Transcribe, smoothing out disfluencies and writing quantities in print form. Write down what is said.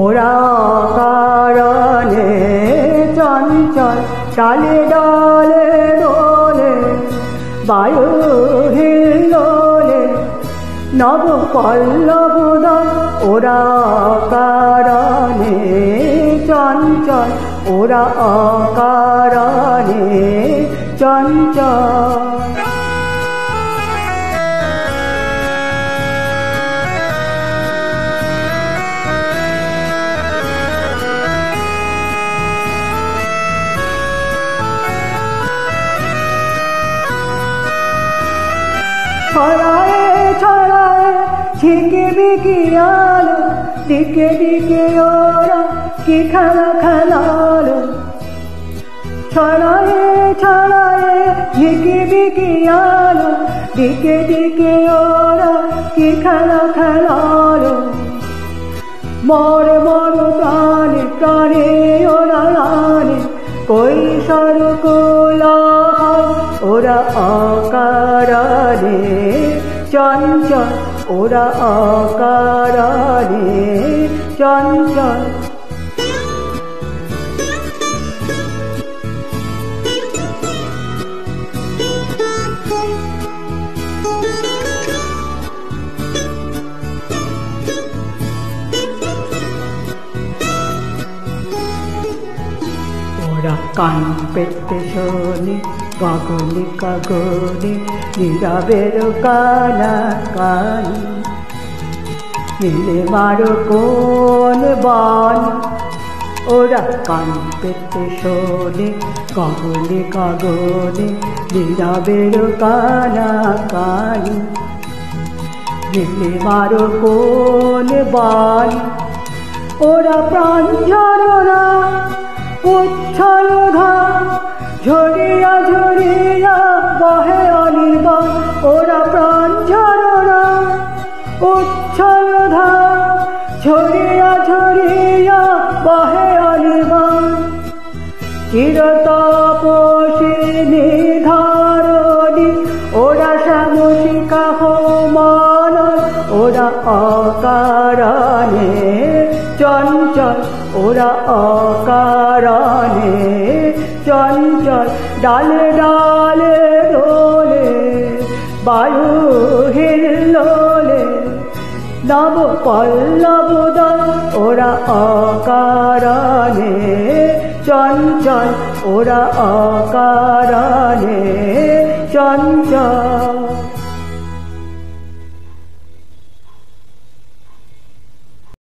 ওরা কারণে চঞ্চল ডালে ডালে দোলে বায়ু হিল্লোলে নব পল্লবদল ওরা কারণে চঞ্চল ওরা অকারণে চঞ্চল ছড়ায় ছড়ায় ঝিকিমিকি আলো দিকে দিকে ওরা কি খেলা খেলালো ছড়ায় ছড়ায় ঝিকিমিকি আলো দিকে দিকে ওরা কি খেলা খেলালো মরে মর প্রাণে প্রাণে ওরা আনে কৈশোর কোলাহল ওরা অকারণে চঞ্চল ওরা অকারণে চঞ্চল ওরা কান পেতে শোনে গগনে গগনে নীরবের কানা কানি নীলে মারো কোন বন ওরা কান পেতে শোনে গগনে গগনে নীরবের কানা কানি নীলে মারো কোন বন ওরা প্রাণ ঝরনা উচ্ছল ঘাম ঝরিয়া ঝরিয়া বহে অনির্বাণ ওরা প্রাণ ঝরনা উচ্ছল ধাম ঝরিয়া ঝরিয়া বহে অনির্বাণ চিরতপসিনী ধারণী ওরা শ্যামশিখা হোমানল ওরা অকারণে চঞ্চল ওরা অকারণে চঞ্চল ডালে ডালে দোলে বায়ু হিল্লোলে নব পল্লবদল ওরা অকারণে চঞ্চল ওরা অকারণে চঞ্চল।